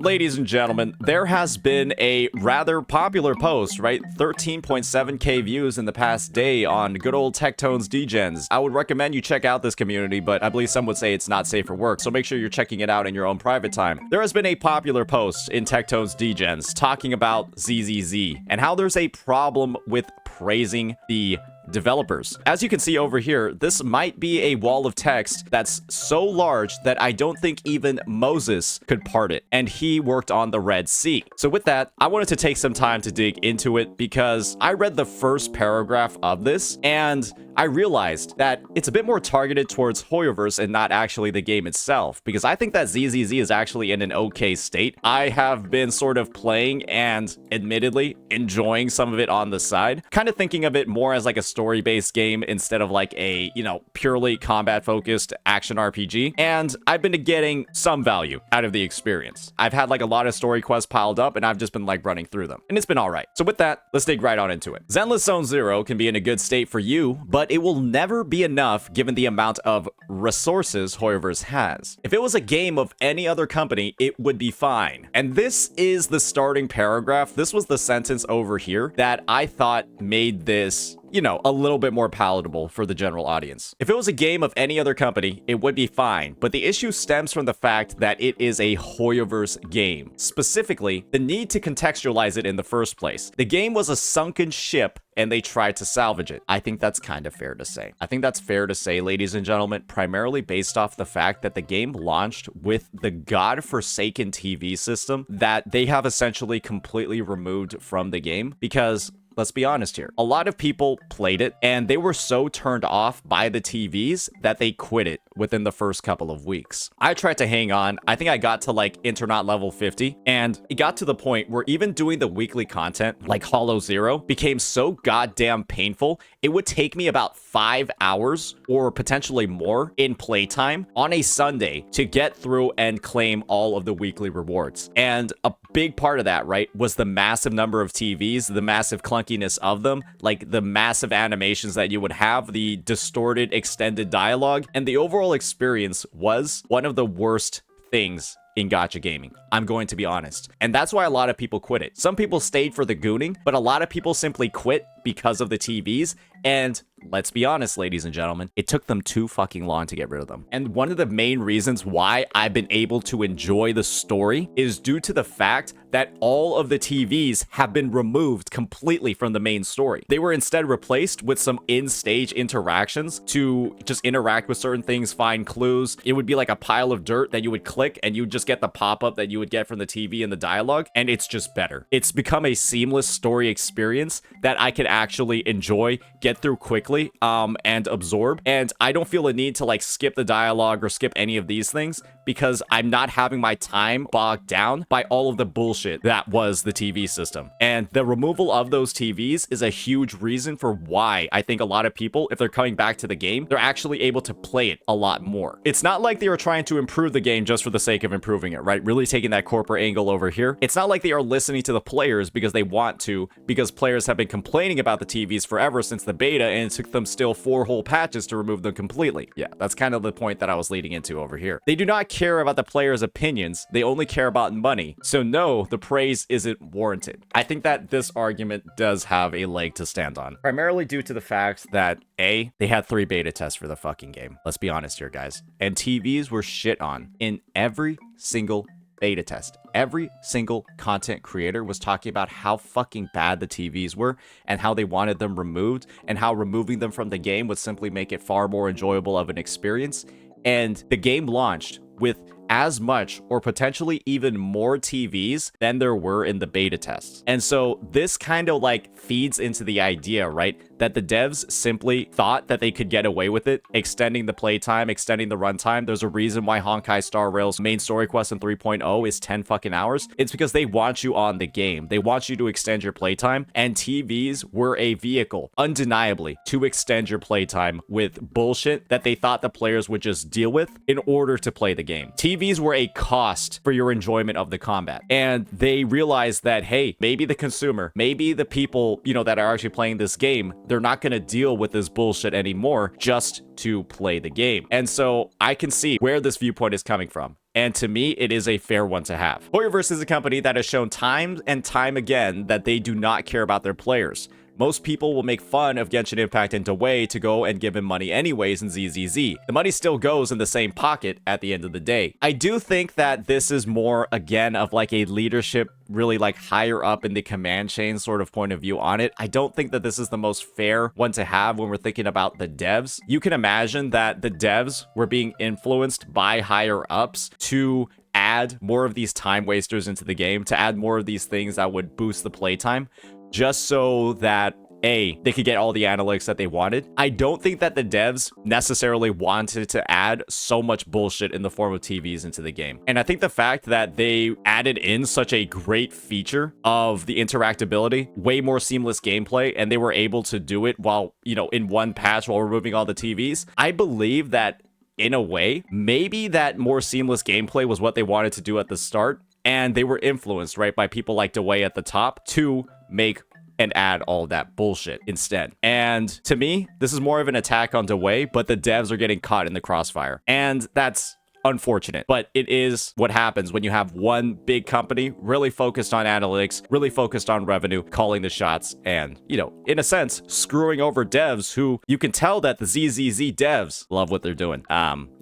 Ladies and gentlemen, there has been a rather popular post, right? 13.7k views in the past day on good old Tectones Degens. I would recommend you check out this community, but I believe some would say it's not safe for work, so make sure you're checking it out in your own private time. There has been a popular post in Tectones Degens talking about ZZZ and how there's a problem with praising the developers. As you can see over here, this might be a wall of text that's so large that I don't think even Moses could part it, and he worked on the Red Sea. So with that, I wanted to take some time to dig into it because I read the first paragraph of this and I realized that it's a bit more targeted towards Hoyoverse and not actually the game itself, because I think that ZZZ is actually in an okay state. I have been sort of playing and admittedly enjoying some of it on the side, kind of thinking of it more as like a story-based game instead of like a, purely combat-focused action RPG, and I've been getting some value out of the experience. I've had like a lot of story quests piled up, and I've just been like running through them, and it's been alright. So with that, let's dig right on into it. Zenless Zone Zero can be in a good state for you, but it will never be enough given the amount of resources Hoyoverse has. If it was a game of any other company, it would be fine. And this is the starting paragraph. This was the sentence over here that I thought made this a little bit more palatable for the general audience. If it was a game of any other company, it would be fine, but the issue stems from the fact that it is a Hoyoverse game. Specifically, the need to contextualize it in the first place. The game was a sunken ship and they tried to salvage it. I think that's kind of fair to say. I think that's fair to say, ladies and gentlemen, primarily based off the fact that the game launched with the godforsaken TV system that they have essentially completely removed from the game, because let's be honest here. A lot of people played it and they were so turned off by the TVs that they quit it within the first couple of weeks. I tried to hang on. I think I got to like Internaut level 50, and it got to the point where even doing the weekly content like Hollow Zero became so goddamn painful. It would take me about 5 hours or potentially more in playtime on a Sunday to get through and claim all of the weekly rewards. And a big part of that, right, was the massive number of TVs, the massive clunkiness of them, like the massive animations that you would have, the distorted extended dialogue, and the overall experience was one of the worst things in gacha gaming. I'm going to be honest. And that's why a lot of people quit it. Some people stayed for the gooning, but a lot of people simply quit because of the TVs. And let's be honest, ladies and gentlemen, it took them too fucking long to get rid of them. And one of the main reasons why I've been able to enjoy the story is due to the fact that all of the TVs have been removed completely from the main story. They were instead replaced with some in-stage interactions to just interact with certain things, find clues. It would be like a pile of dirt that you would click and you would just get the pop-up that you would get from the TV and the dialogue, and it's just better. It's become a seamless story experience that I could actually enjoy, get through quickly, and absorb. And I don't feel a need to like skip the dialogue or skip any of these things because I'm not having my time bogged down by all of the bullshit that was the TV system. And the removal of those TVs is a huge reason for why I think a lot of people, if they're coming back to the game, they're actually able to play it a lot more. It's not like they are trying to improve the game just for the sake of improving it, right? Really taking that corporate angle over here. It's not like they are listening to the players because they want to, because players have been complaining about the TVs forever since the beta, and it took them still 4 whole patches to remove them completely. Yeah, that's kind of the point that I was leading into over here. They do not care about the players' opinions. They only care about money. So no, the praise isn't warranted. I think that this argument does have a leg to stand on, primarily due to the fact that A, they had 3 beta tests for the fucking game. Let's be honest here, guys. And TVs were shit on in every single beta test. Every single content creator was talking about how fucking bad the TVs were and how they wanted them removed and how removing them from the game would simply make it far more enjoyable of an experience. And the game launched with as much or potentially even more TVs than there were in the beta tests. And so this kind of like feeds into the idea, right, that the devs simply thought that they could get away with it, extending the playtime, extending the runtime. There's a reason why Honkai Star Rail's main story quest in 3.0 is 10 fucking hours. It's because they want you on the game. They want you to extend your playtime, and TVs were a vehicle, undeniably, to extend your playtime with bullshit that they thought the players would just deal with in order to play the game. TVs were a cost for your enjoyment of the combat, and they realized that, hey, maybe the consumer, maybe the people, that are actually playing this game, they're not going to deal with this bullshit anymore just to play the game. And so I can see where this viewpoint is coming from. And to me, it is a fair one to have. Hoyoverse is a company that has shown time and time again that they do not care about their players. Most people will make fun of Genshin Impact and Dway to go and give him money anyways in ZZZ. The money still goes in the same pocket at the end of the day. I do think that this is more, again, of like a leadership, really like higher up in the command chain sort of point of view on it. I don't think that this is the most fair one to have when we're thinking about the devs. You can imagine that the devs were being influenced by higher ups to add more of these time wasters into the game, to add more of these things that would boost the playtime, just so that they could get all the analytics that they wanted. I don't think that the devs necessarily wanted to add so much bullshit in the form of TVs into the game. And I think the fact that they added in such a great feature of the interactability, way more seamless gameplay, and they were able to do it while, you know, in one patch while removing all the TVs, I believe that in a way, maybe that more seamless gameplay was what they wanted to do at the start, and they were influenced, right, by people like Dway at the top to make and add all that bullshit instead. And to me, this is more of an attack on Dway, but the devs are getting caught in the crossfire. And that's unfortunate, but it is what happens when you have one big company really focused on analytics, really focused on revenue, calling the shots, and, you know, in a sense, screwing over devs who you can tell that the ZZZ devs love what they're doing.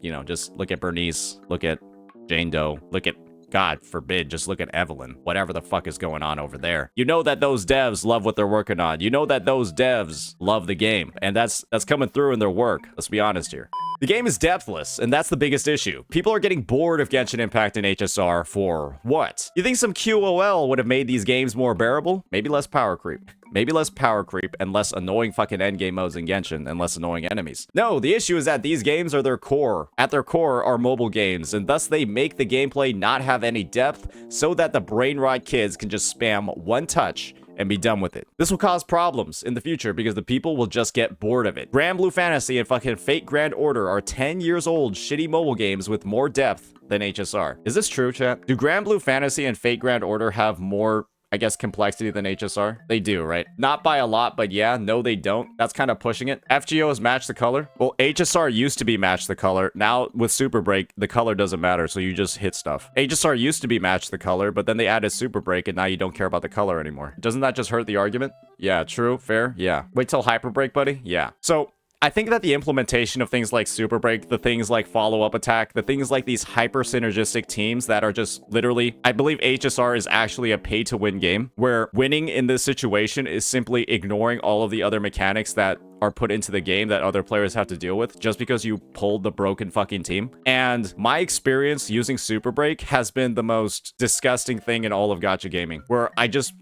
You know, just look at Bernice, look at Jane Doe, look at, God forbid, just look at Evelyn. Whatever the fuck is going on over there. You know that those devs love what they're working on. You know that those devs love the game. And that's coming through in their work. Let's be honest here. The game is depthless, and that's the biggest issue. People are getting bored of Genshin Impact and HSR for what? You think some QOL would have made these games more bearable? Maybe less power creep. Maybe less power creep and less annoying fucking endgame modes in Genshin and less annoying enemies. No, the issue is that these games are their core. At their core are mobile games, and thus they make the gameplay not have any depth so that the brain rot kids can just spam one touch and be done with it. This will cause problems in the future because the people will just get bored of it. Grand Blue Fantasy and fucking Fate Grand Order are 10 years old shitty mobile games with more depth than HSR. Is this true, chat? Do Grand Blue Fantasy and Fate Grand Order have more, I guess, complexity than HSR? They do, right? Not by a lot, but yeah, no, they don't. That's kind of pushing it. FGO is match the color. Well, HSR used to be match the color. Now with Super Break, the color doesn't matter, so you just hit stuff. HSR used to be match the color, but then they added Super Break, and now you don't care about the color anymore. Doesn't that just hurt the argument? Yeah, true, fair, yeah. Wait till Hyper Break, buddy? Yeah. So I think that the implementation of things like Super Break, the things like follow-up attack, the things like these hyper-synergistic teams that are just literally, I believe HSR is actually a pay-to-win game, where winning in this situation is simply ignoring all of the other mechanics that are put into the game that other players have to deal with just because you pulled the broken fucking team. And my experience using Super Break has been the most disgusting thing in all of gacha gaming, where I just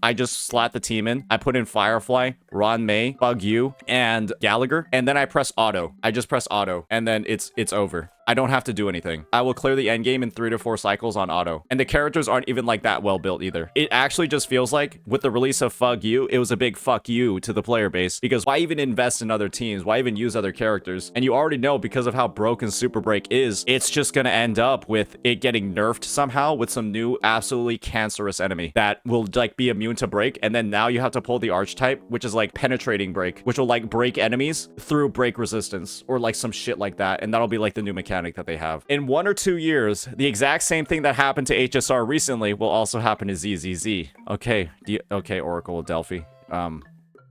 slot the team in, I put in Firefly, Ron May, Bug You, and Gallagher, and then I press auto. I just press auto, and then it's over. I don't have to do anything. I will clear the end game in 3 to 4 cycles on auto. And the characters aren't even like that well built either. It actually just feels like with the release of Fug You, it was a big fuck you to the player base, because why even invest in other teams? Why even use other characters? And you already know, because of how broken Super Break is, it's just gonna end up with it getting nerfed somehow with some new absolutely cancerous enemy that will like be immune to break. And then now you have to pull the archetype, which is like penetrating break, which will like break enemies through break resistance or like some shit like that. And that'll be like the new mechanic that they have. In 1 or 2 years, the exact same thing that happened to HSR recently will also happen to ZZZ. Okay, okay, Oracle of Delphi.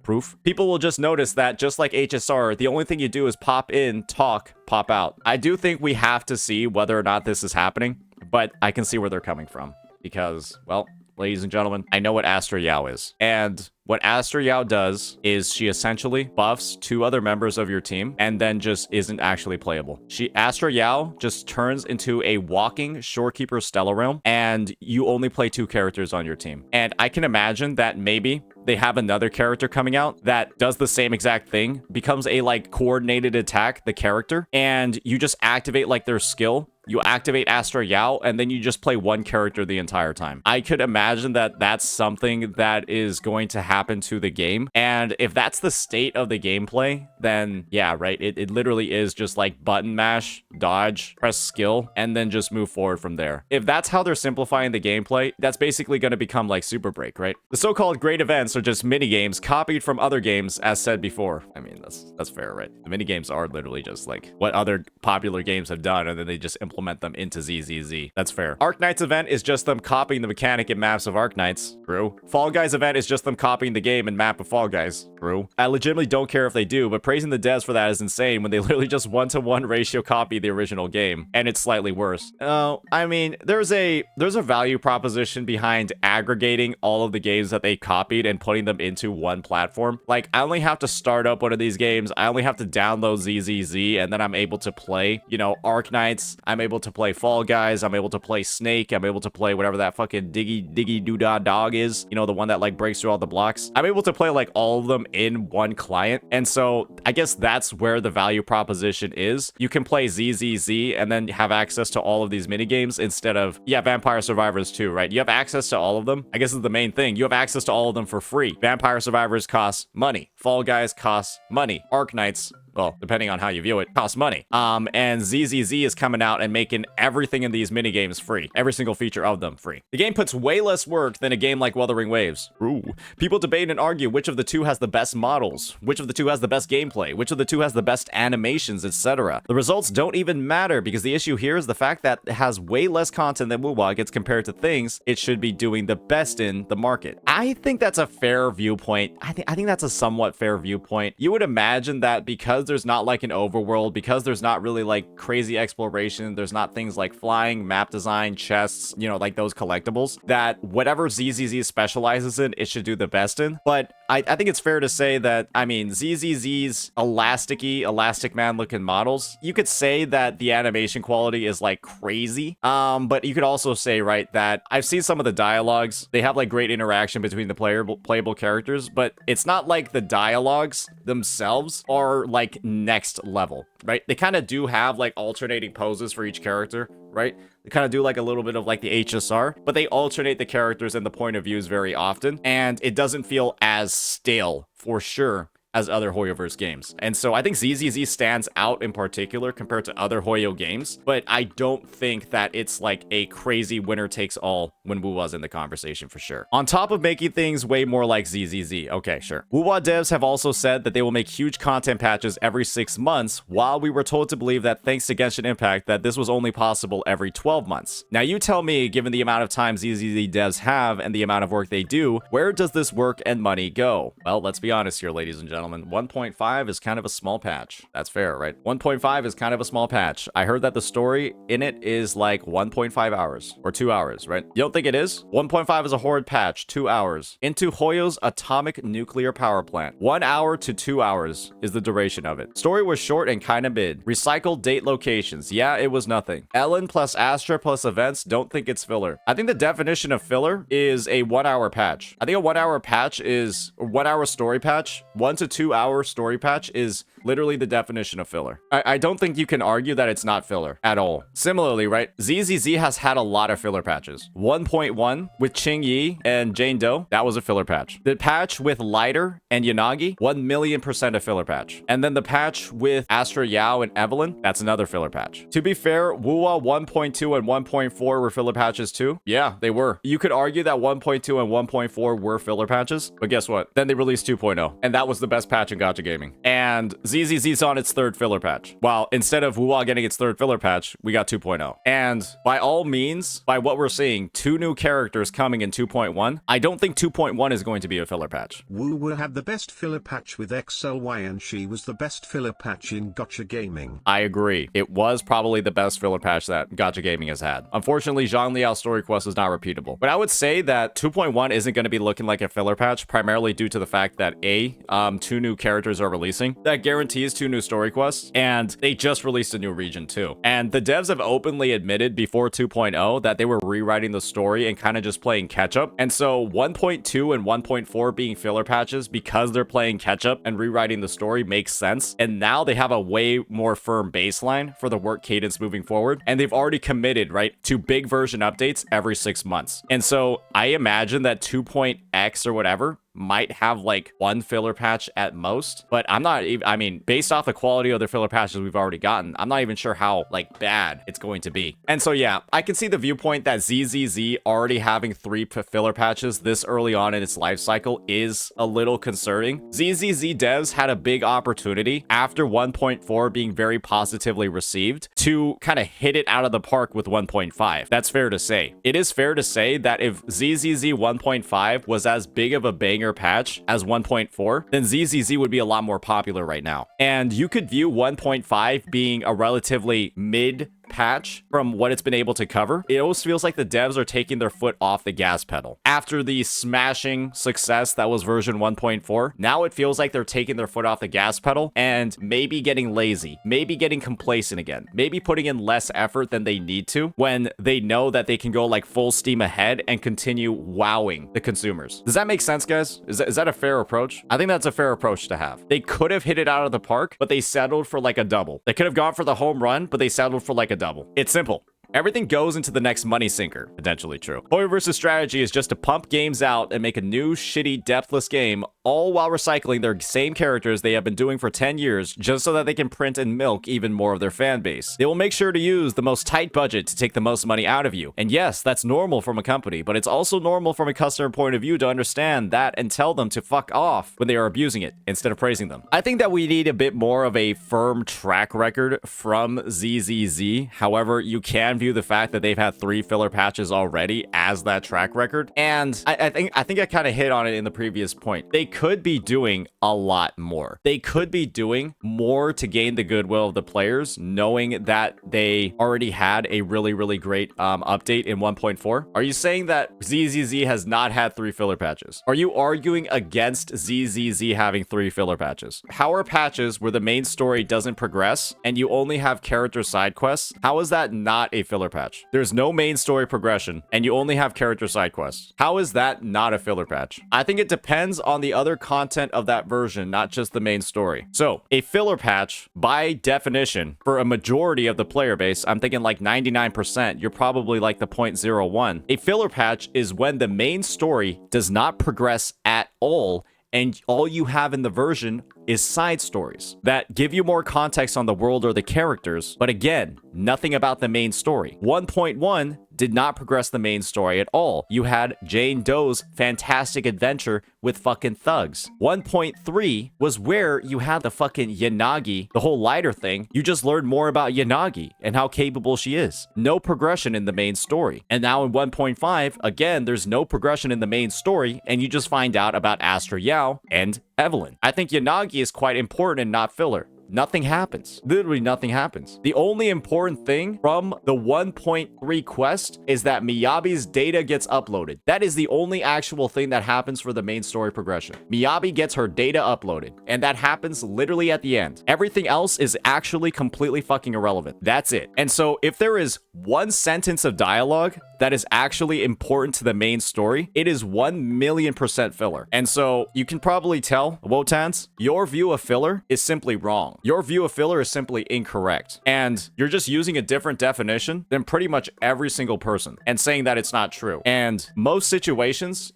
Proof? People will just notice that just like HSR, the only thing you do is pop in, talk, pop out. I do think we have to see whether or not this is happening, but I can see where they're coming from because, well, ladies and gentlemen, I know what Astra Yao is. And what Astra Yao does is she essentially buffs 2 other members of your team and then just isn't actually playable. Astra Yao just turns into a walking Shorekeeper Stellar Realm, and you only play 2 characters on your team. And I can imagine that maybe they have another character coming out that does the same exact thing, becomes a like coordinated attack, the character, and you just activate like their skill. You activate Astra Yao, and then you just play 1 character the entire time. I could imagine that that's something that is going to happen to the game. And if that's the state of the gameplay, then yeah, right? It literally is just like button mash, dodge, press skill, and then just move forward from there. If that's how they're simplifying the gameplay, that's basically going to become like Super Break, right? The so-called great events are just mini games copied from other games, as said before. I mean, that's fair, right? The mini games are literally just like what other popular games have done, and then they just implement them into ZZZ. That's fair. Arknight's event is just them copying the mechanic and maps of Arknights. True. Fall Guys event is just them copying the game and map of Fall Guys. True. I legitimately don't care if they do, but praising the devs for that is insane when they literally just 1-to-1 ratio copy the original game, and it's slightly worse. Oh, I mean, there's a value proposition behind aggregating all of the games that they copied and putting them into one platform. Like, I only have to start up one of these games, I only have to download ZZZ, and then I'm able to play, you know, Arknights, I'm able to play Fall Guys, I'm able to play Snake, I'm able to play whatever that fucking diggy doo-dah dog is, you know, the one that like breaks through all the blocks. I'm able to play like all of them in one client, and so I guess that's where the value proposition is. You can play ZZZ and then have access to all of these mini games instead of, yeah, Vampire Survivors too, right? You have access to all of them. I guess is the main thing. You have access to all of them for free. Vampire Survivors costs money. Fall Guys costs money. Arknights, well, depending on how you view it, costs money. And ZZZ is coming out and making everything in these mini games free. Every single feature of them free. The game puts way less work than a game like Wuthering Waves. Ooh. People debate and argue which of the two has the best models, which of the two has the best gameplay, which of the two has the best animations, etc. The results don't even matter because the issue here is the fact that it has way less content than WoWA gets compared to things it should be doing the best in the market. I think that's a fair viewpoint. I think that's a somewhat fair viewpoint. You would imagine that because there's not like an overworld, because there's not really like crazy exploration, there's not things like flying, map design, chests, you know, like those collectibles, that whatever ZZZ specializes in, it should do the best in. But I think it's fair to say that, I mean, ZZZ's Elastic Man looking models, you could say that the animation quality is like crazy. But you could also say, right, that I've seen some of the dialogues, they have like great interaction between the playable characters, but it's not like the dialogues themselves are like next level, right? They kind of do have like alternating poses for each character, right? They kind of do like a little bit of like the HSR, but they alternate the characters and the point of views very often, and it doesn't feel as stale for sure as other Hoyoverse games. And so I think ZZZ stands out in particular compared to other Hoyo games, but I don't think that it's like a crazy winner takes all when WoWa's in the conversation for sure. On top of making things way more like ZZZ, okay, sure. WoWa devs have also said that they will make huge content patches every 6 months, while we were told to believe that thanks to Genshin Impact that this was only possible every 12 months. Now you tell me, given the amount of time ZZZ devs have and the amount of work they do, where does this work and money go? Well, let's be honest here, ladies and gentlemen. 1.5 is kind of a small patch. That's fair, right? 1.5 is kind of a small patch. I heard that the story in it is like 1.5 hours or 2 hours, right? You don't think it is? 1.5 is a horrid patch, 2 hours. Into Hoyo's atomic nuclear power plant. 1 hour to 2 hours is the duration of it. Story was short and kind of mid. Recycled date locations. Yeah, it was nothing. Ellen plus Astra plus events, don't think it's filler. I think the definition of filler is a 1 hour patch. I think a 1 hour patch is a 1 hour story patch. 1 to 2 hour story patch is literally the definition of filler. I don't think you can argue that it's not filler at all. Similarly, right, ZZZ has had a lot of filler patches. 1.1 with Ching Yi and Jane Doe, that was a filler patch. The patch with Lighter and Yanagi, 1,000,000% a filler patch. And then the patch with Astra Yao and Evelyn, that's another filler patch. To be fair, WoWa 1.2 and 1.4 were filler patches too. Yeah, they were. You could argue that 1.2 and 1.4 were filler patches, but guess what? Then they released 2.0, and that was the best patch in Gacha Gaming. And ZZZ's on its third filler patch. While instead of WoWa getting its third filler patch, we got 2.0. And by all means, by what we're seeing, 2 new characters coming in 2.1, I don't think 2.1 is going to be a filler patch. WoWa had the best filler patch with XLY, and she was the best filler patch in Gacha Gaming. I agree. It was probably the best filler patch that Gacha Gaming has had. Unfortunately, Zhang Liao's story quest is not repeatable. But I would say that 2.1 isn't going to be looking like a filler patch, primarily due to the fact that 2 new characters are releasing. That guarantees 2 new story quests, and they just released a new region too. And the devs have openly admitted before 2.0 that they were rewriting the story and kind of just playing catch up. And so 1.2 and 1.4 being filler patches because they're playing catch up and rewriting the story makes sense. And now they have a way more firm baseline for the work cadence moving forward. And they've already committed, right, to big version updates every 6 months. And so I imagine that 2.x or whatever might have like one filler patch at most, but I'm not even, I mean, based off the quality of the filler patches we've already gotten, I'm not even sure how like bad it's going to be. And so yeah, I can see the viewpoint that ZZZ already having 3 filler patches this early on in its life cycle is a little concerning. ZZZ devs had a big opportunity after 1.4 being very positively received to kind of hit it out of the park with 1.5. That's fair to say. It is fair to say that if ZZZ 1.5 was as big of a banger patch as 1.4, then ZZZ would be a lot more popular right now. And you could view 1.5 being a relatively mid patch from what it's been able to cover. It almost feels like the devs are taking their foot off the gas pedal. After the smashing success that was version 1.4, now it feels like they're taking their foot off the gas pedal and maybe getting lazy, maybe getting complacent again, maybe putting in less effort than they need to when they know that they can go like full steam ahead and continue wowing the consumers. Does that make sense, guys? Is that a fair approach? I think that's a fair approach to have. They could have hit it out of the park, but they settled for like a double. They could have gone for the home run, but they settled for like a double. It's simple. Everything goes into the next money sinker. Potentially true. Hoyoverse's strategy is just to pump games out and make a new, shitty, depthless game, all while recycling their same characters they have been doing for 10 years, just so that they can print and milk even more of their fan base. They will make sure to use the most tight budget to take the most money out of you. And yes, that's normal from a company, but it's also normal from a customer point of view to understand that and tell them to fuck off when they are abusing it, instead of praising them. I think that we need a bit more of a firm track record from ZZZ. However, you can view the fact that they've had 3 filler patches already as that track record. And I think I kind of hit on it in the previous point. They could be doing a lot more. They could be doing more to gain the goodwill of the players, knowing that they already had a really, really great update in 1.4. Are you saying that ZZZ has not had 3 filler patches? Are you arguing against ZZZ having 3 filler patches? How are patches where the main story doesn't progress and you only have character side quests? How is that not a filler patch? There's no main story progression and you only have character side quests. How is that not a filler patch? I think it depends on the other content of that version, not just the main story. So a filler patch, by definition, for a majority of the player base, I'm thinking like 99%, you're probably like the 0.01. A filler patch is when the main story does not progress at all and all you have in the version is side stories that give you more context on the world or the characters, but again, nothing about the main story. 1.1 did not progress the main story at all. You had Jane Doe's fantastic adventure with fucking thugs. 1.3 was where you had the fucking Yanagi, the whole lighter thing. You just learned more about Yanagi and how capable she is. No progression in the main story. And now in 1.5, again, there's no progression in the main story, and you just find out about Astra Yao and Evelyn. I think Yanagi is quite important and not filler. Nothing happens. Literally nothing happens. The only important thing from the 1.3 quest is that Miyabi's data gets uploaded. That is the only actual thing that happens for the main story progression. Miyabi gets her data uploaded, and that happens literally at the end. Everything else is actually completely fucking irrelevant. That's it. And so if there is one sentence of dialogue that is actually important to the main story, it is 1,000,000% filler. And so you can probably tell, Wotans, your view of filler is simply wrong. Your view of filler is simply incorrect. And you're just using a different definition than pretty much every single person and saying that it's not true. And in most situations,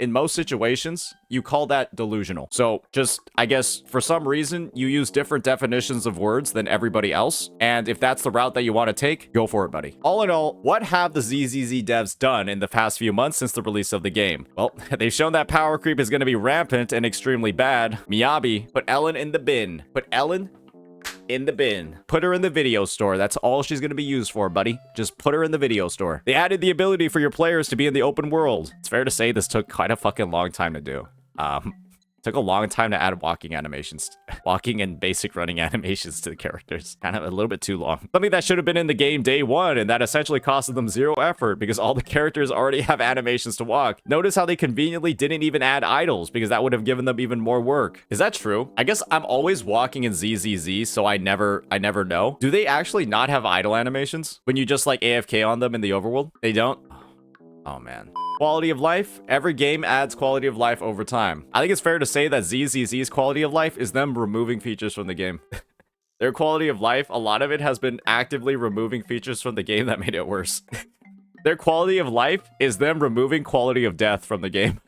you call that delusional. So just, I guess, for some reason, you use different definitions of words than everybody else. And if that's the route that you want to take, go for it, buddy. All in all, what have the ZZZ devs done in the past few months since the release of the game? Well, they've shown that power creep is going to be rampant and extremely bad. Miyabi, put Ellen in the bin. Put Ellen in the bin. Put her in the video store. That's all she's going to be used for, buddy. Just put her in the video store. They added the ability for your players to be in the open world. It's fair to say this took quite a fucking long time to do. Took a long time to add walking animations. Walking and basic running animations to the characters. Kind of a little bit too long. Something that should have been in the game day one, and that essentially costed them 0 effort because all the characters already have animations to walk. Notice how they conveniently didn't even add idols because that would have given them even more work. Is that true? I guess I'm always walking in ZZZ, so I never know. Do they actually not have idle animations when you just like AFK on them in the overworld? They don't? Oh man. Quality of life. Every game adds quality of life over time. I think it's fair to say that ZZZ's quality of life is them removing features from the game. Their quality of life, a lot of it has been actively removing features from the game that made it worse. Their quality of life is them removing quality of death from the game.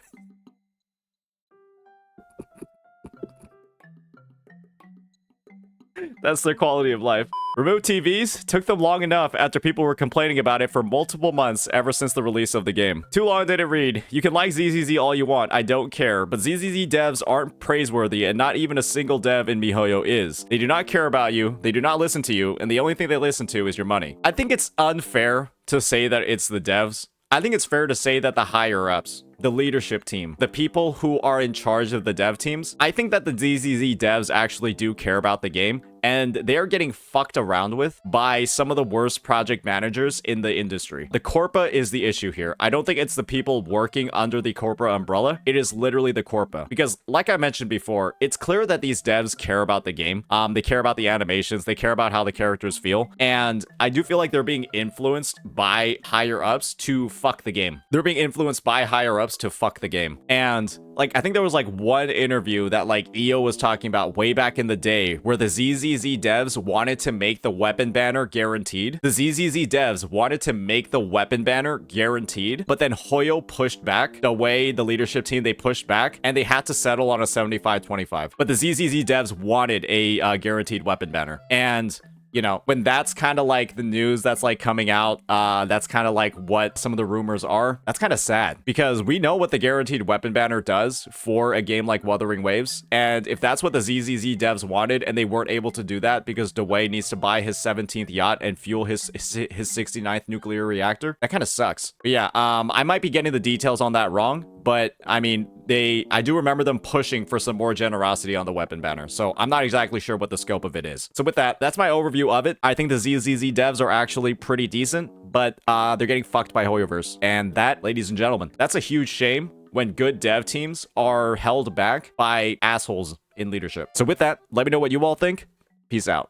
That's their quality of life. Remote TVs took them long enough after people were complaining about it for multiple months ever since the release of the game. Too long did it read. You can like ZZZ all you want, I don't care, but ZZZ devs aren't praiseworthy and not even a single dev in miHoyo is. They do not care about you, they do not listen to you, and the only thing they listen to is your money. I think it's unfair to say that it's the devs. I think it's fair to say that the higher-ups, the leadership team, the people who are in charge of the dev teams, I think that the ZZZ devs actually do care about the game, and they're getting fucked around with by some of the worst project managers in the industry. The Corpa is the issue here. I don't think it's the people working under the Corpa umbrella. It is literally the Corpa. Because like I mentioned before, it's clear that these devs care about the game. They care about the animations. They care about how the characters feel. And I do feel like they're being influenced by higher ups to fuck the game. They're being influenced by higher ups to fuck the game. And like, I think there was like one interview that like EO was talking about way back in the day where the ZZZ devs wanted to make the weapon banner guaranteed. The ZZZ devs wanted to make the weapon banner guaranteed, but then Hoyo pushed back. The way the leadership team, they pushed back and they had to settle on a 75-25. But the ZZZ devs wanted a guaranteed weapon banner. And you know, when that's kind of like the news that's like coming out, that's kind of like what some of the rumors are. That's kind of sad because we know what the guaranteed weapon banner does for a game like Wuthering Waves. And if that's what the ZZZ devs wanted and they weren't able to do that because Dwayne needs to buy his 17th yacht and fuel his 69th nuclear reactor, that kind of sucks. But yeah, I might be getting the details on that wrong, but I mean, I do remember them pushing for some more generosity on the weapon banner. So I'm not exactly sure what the scope of it is. So with that, that's my overview of it. I think the ZZZ devs are actually pretty decent, but they're getting fucked by Hoyoverse. And that, ladies and gentlemen, that's a huge shame when good dev teams are held back by assholes in leadership. So with that, let me know what you all think. Peace out.